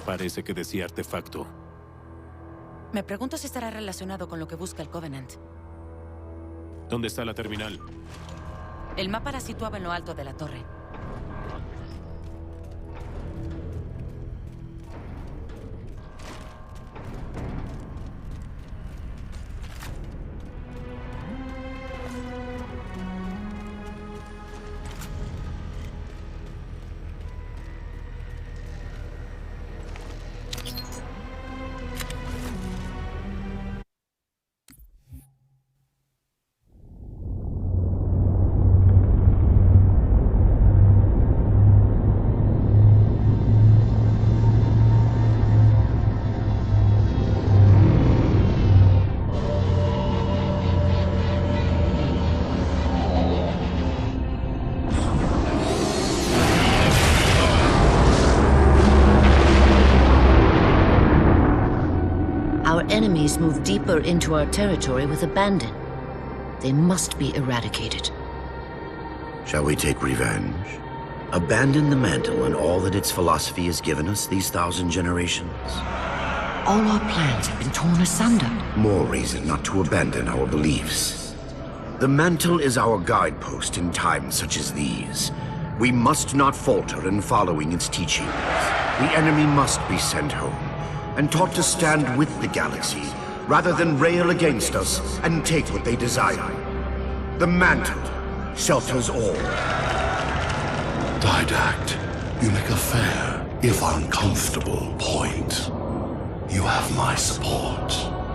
Parece que decía artefacto. Me pregunto si estará relacionado con lo que busca el Covenant. ¿Dónde está la terminal? El mapa la situaba en lo alto de la torre. Enemies move deeper into our territory with abandon. They must be eradicated. Shall we take revenge? Abandon the mantle and all that its philosophy has given us these 1,000 generations? All our plans have been torn asunder. More reason not to abandon our beliefs. The mantle is our guidepost in times such as these. We must not falter in following its teachings. The enemy must be sent home and taught to stand with the galaxy, rather than rail against us and take what they desire. The mantle shelters all. Didact, you make a fair, if uncomfortable, point. You have my support.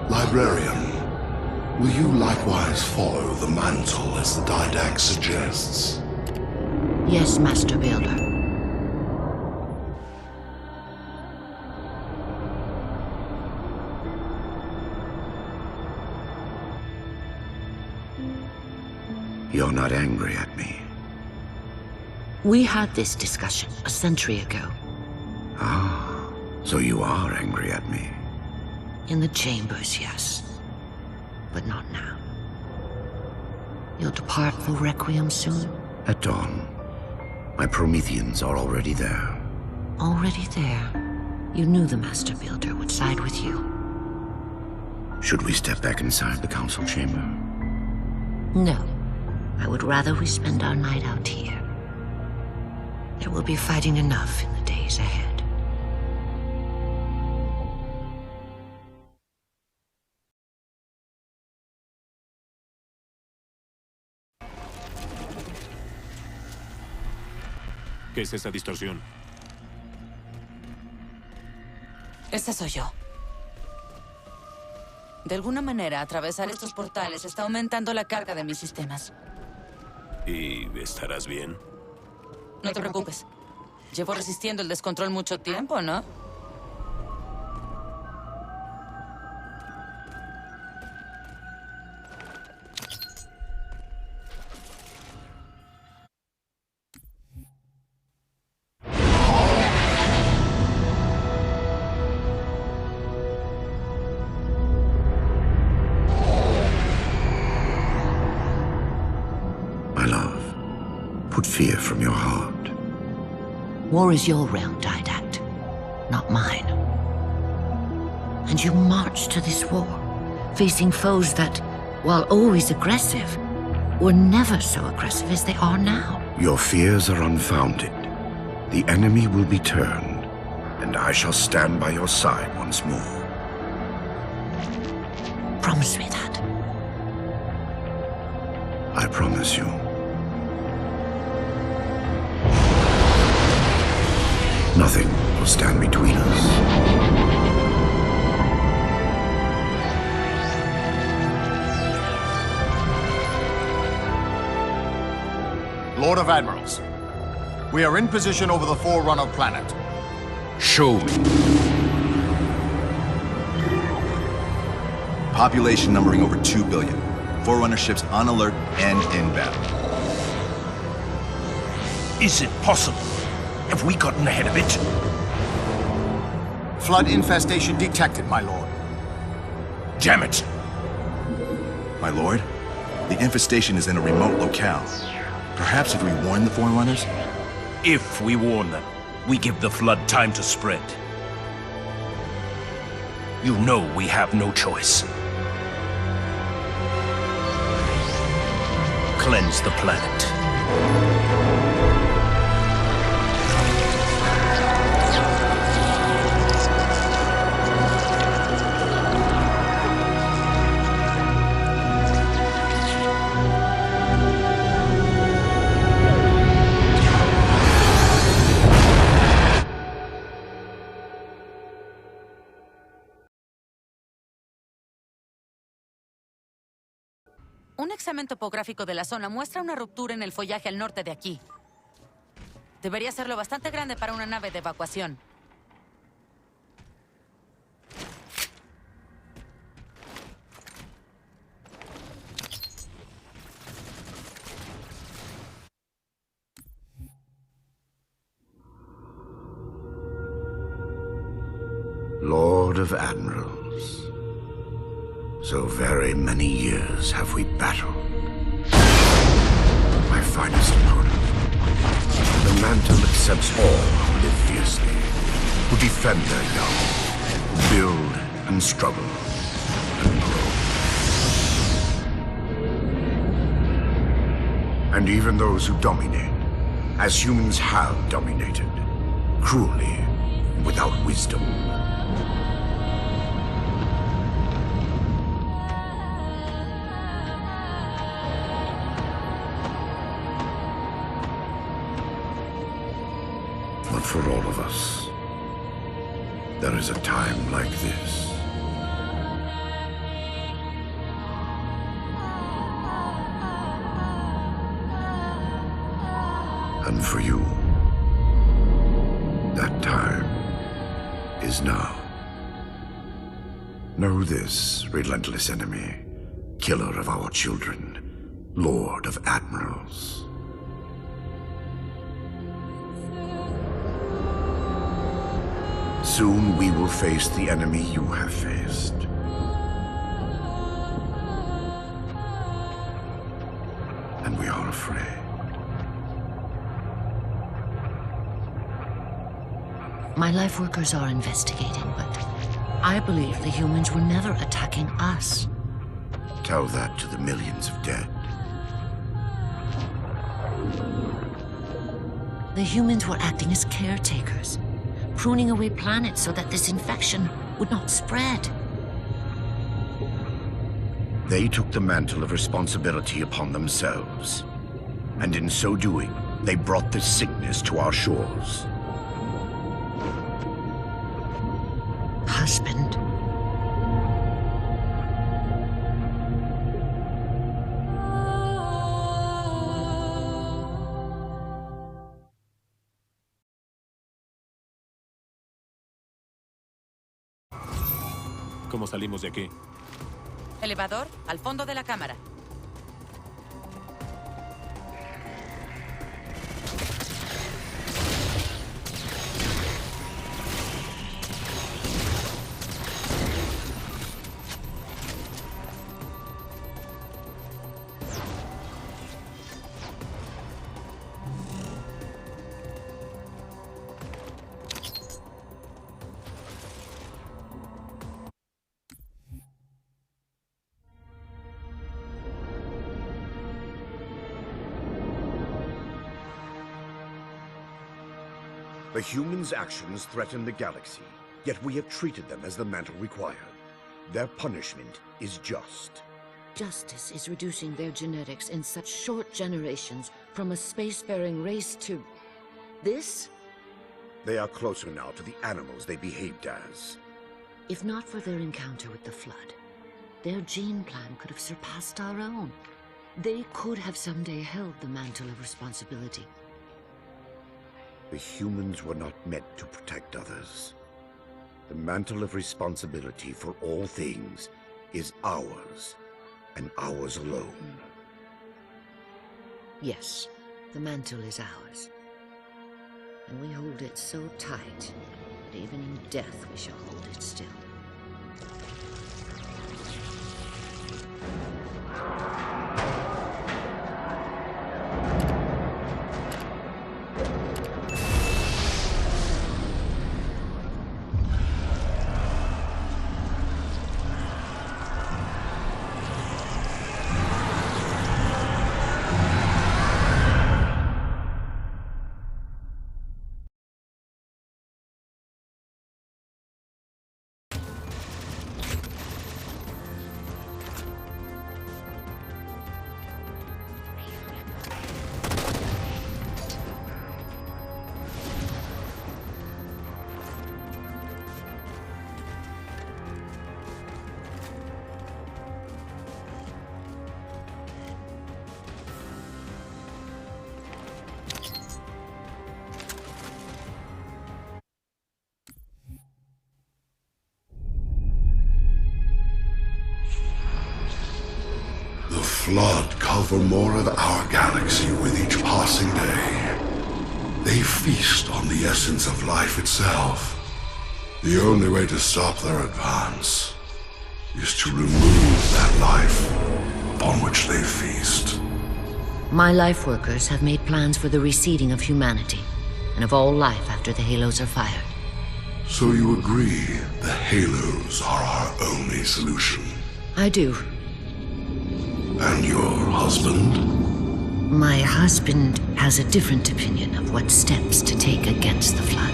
Librarian, will you likewise follow the mantle as the Didact suggests? Yes, Master Builder. You're not angry at me. We had this discussion a century ago. Ah, so you are angry at me. In the chambers, yes. But not now. You'll depart for Réquiem soon? At dawn. My Prometheans are already there. Already there? You knew the Master Builder would side with you. Should we step back inside the council chamber? No. I would rather we spend our night out here. There will be fighting enough in the days ahead. ¿Qué es esa distorsión? Ese soy yo. De alguna manera, atravesar estos portales está aumentando la carga de mis sistemas. ¿Y estarás bien? No te preocupes. Llevo resistiendo el descontrol mucho tiempo, ¿no? Put fear from your heart. War is your realm, Didact, not mine. And you marched to this war, facing foes that, while always aggressive, were never so aggressive as they are now. Your fears are unfounded. The enemy will be turned, and I shall stand by your side once more. Promise me that. I promise you. Nothing will stand between us. Lord of Admirals, we are in position over the Forerunner planet. Show me. Population numbering over 2 billion. Forerunner ships on alert and in battle. Is it possible? Have we gotten ahead of it? Flood infestation detected, my lord. Damn it! My lord, the infestation is in a remote locale. Perhaps if we warn the Forerunners? If we warn them, we give the flood time to spread. You know we have no choice. Cleanse the planet. Un examen topográfico de la zona muestra una ruptura en el follaje al norte de aquí. Debería serlo bastante grande para una nave de evacuación. Lord of Admirals. So very many years have we battled. My finest opponent. The mantle accepts all who live fiercely, who defend their young, who build and struggle and grow. And even those who dominate, as humans have dominated, cruelly, without wisdom. But for all of us, there is a time like this. And for you, that time is now. Know this, relentless enemy, killer of our children, Lord of Admirals. Soon we will face the enemy you have faced. And we are afraid. My life workers are investigating, but I believe the humans were never attacking us. Tell that to the millions of dead. The humans were acting as caretakers, pruning away planets so that this infection would not spread. They took the mantle of responsibility upon themselves. And in so doing, they brought this sickness to our shores. Husband. ¿Cómo salimos de aquí? Elevador al fondo de la cámara. The humans' actions threaten the galaxy, yet we have treated them as the mantle required. Their punishment is just. Justice is reducing their genetics in such short generations from a spacefaring race to... this? They are closer now to the animals they behaved as. If not for their encounter with the Flood, their gene plan could have surpassed our own. They could have someday held the mantle of responsibility. The humans were not meant to protect others. The mantle of responsibility for all things is ours, and ours alone. Yes, the mantle is ours. And we hold it so tight that even in death we shall hold it still. Flood cover more of our galaxy with each passing day. They feast on the essence of life itself. The only way to stop their advance is to remove that life upon which they feast. My life workers have made plans for the reseeding of humanity, and of all life after the Halos are fired. So you agree the Halos are our only solution? I do. And your husband? My husband has a different opinion of what steps to take against the Flood.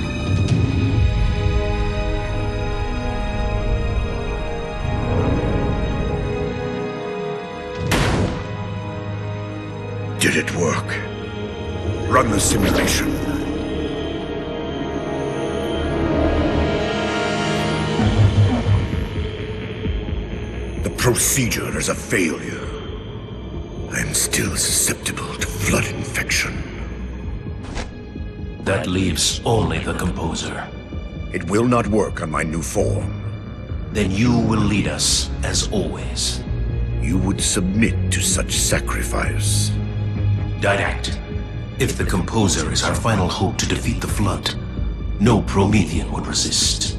Did it work? Run the simulation. The procedure is a failure. I am still susceptible to Flood infection. That leaves only the Composer. It will not work on my new form. Then you will lead us, as always. You would submit to such sacrifice. Direct. If the Composer is our final hope to defeat the Flood, no Promethean would resist.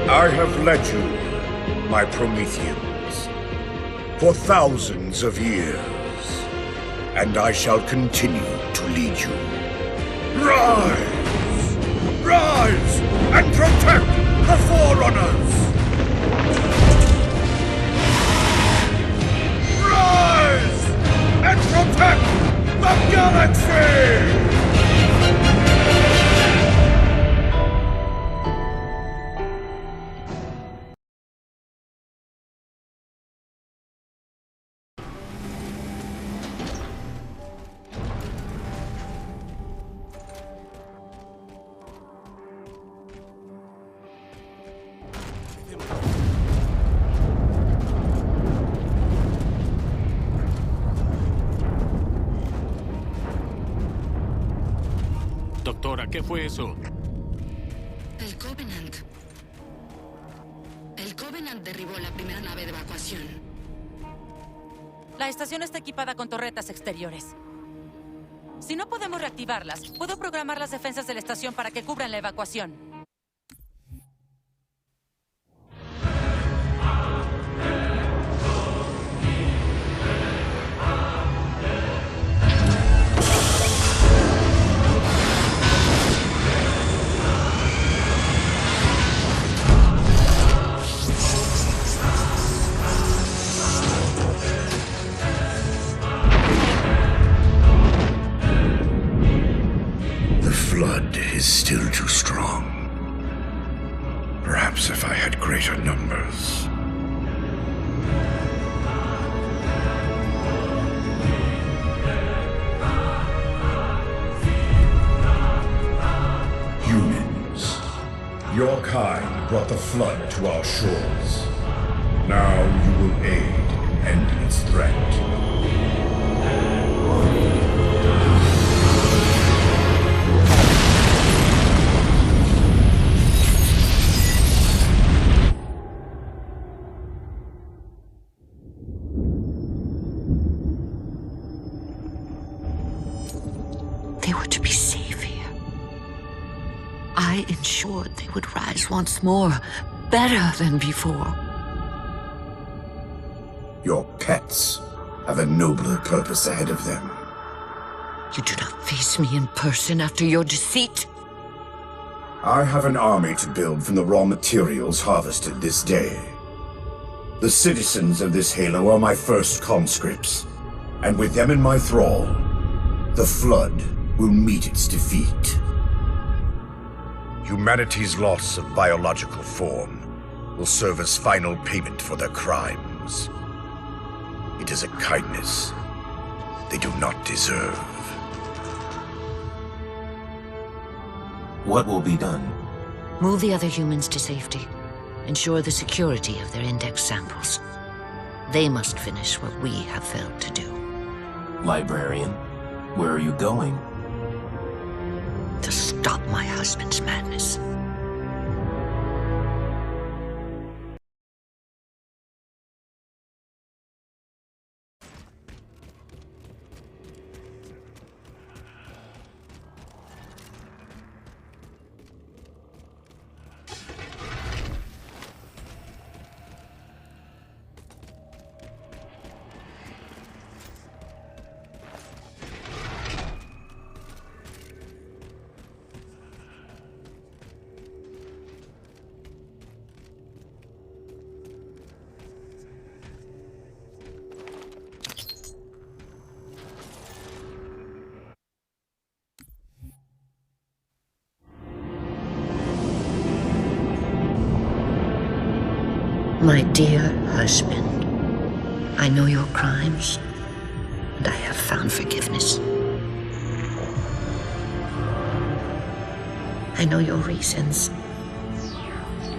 I have led you, my Prometheans, for thousands of years, and I shall continue to lead you. Rise! Rise and protect the Forerunners! Rise and protect the galaxy! Doctora, ¿qué fue eso? El Covenant. El Covenant derribó la primera nave de evacuación. La estación está equipada con torretas exteriores. Si no podemos reactivarlas, puedo programar las defensas de la estación para que cubran la evacuación. Flood is still too strong. Perhaps if I had greater numbers. Humans, your kind brought the Flood to our shores. Now you will aid in ending its threat. They were to be safe here. I ensured they would rise once more, better than before. Your pets have a nobler purpose ahead of them. You do not face me in person after your deceit. I have an army to build from the raw materials harvested this day. The citizens of this Halo are my first conscripts, and with them in my thrall, the Flood will meet its defeat. Humanity's loss of biological form will serve as final payment for their crimes. It is a kindness they do not deserve. What will be done? Move the other humans to safety. Ensure the security of their index samples. They must finish what we have failed to do. Librarian, where are you going? To stop my husband's madness. My dear husband, I know your crimes, and I have found forgiveness. I know your reasons.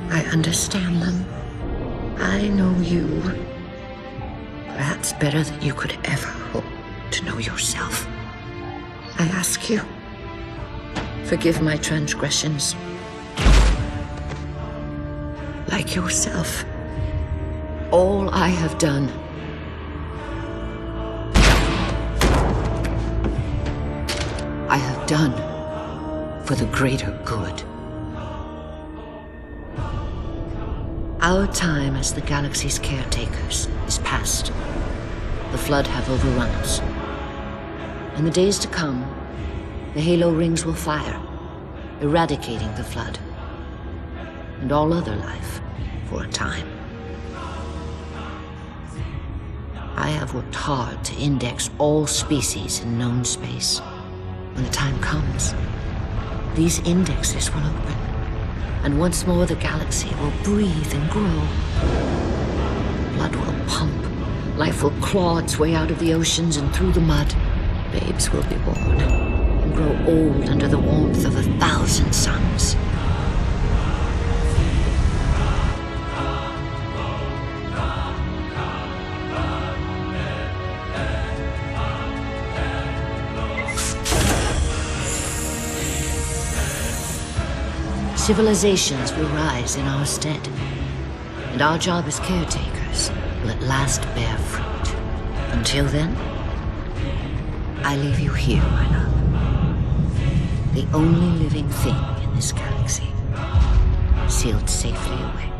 I understand them. I know you. Perhaps better than you could ever hope to know yourself. I ask you, forgive my transgressions. Like yourself, all I have done I have done for the greater good. Our time as the galaxy's caretakers is past. The Flood have overrun us. In the days to come, the Halo rings will fire, eradicating the Flood and all other life for a time. I have worked hard to index all species in known space. When the time comes, these indexes will open, and once more the galaxy will breathe and grow. Blood will pump, life will claw its way out of the oceans and through the mud. Babes will be born and grow old under the warmth of 1,000 suns. Civilizations will rise in our stead, and our job as caretakers will at last bear fruit. Until then, I leave you here, my love. The only living thing in this galaxy, sealed safely away.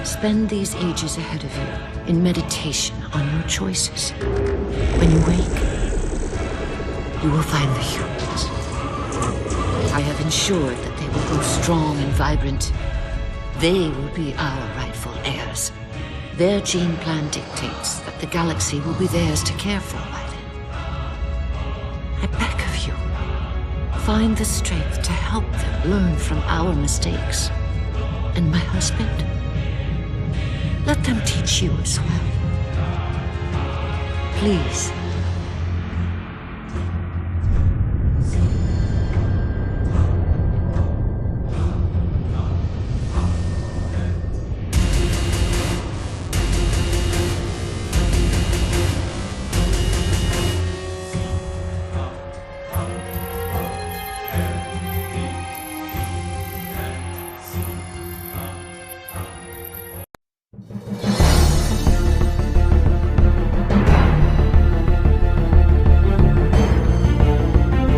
Spend these ages ahead of you in meditation on your choices. When you wake, you will find the humans. I have ensured that they will grow strong and vibrant. They will be our rightful heirs. Their gene plan dictates that the galaxy will be theirs to care for by then. I beg of you, find the strength to help them learn from our mistakes. And my husband, let them teach you as well. Please,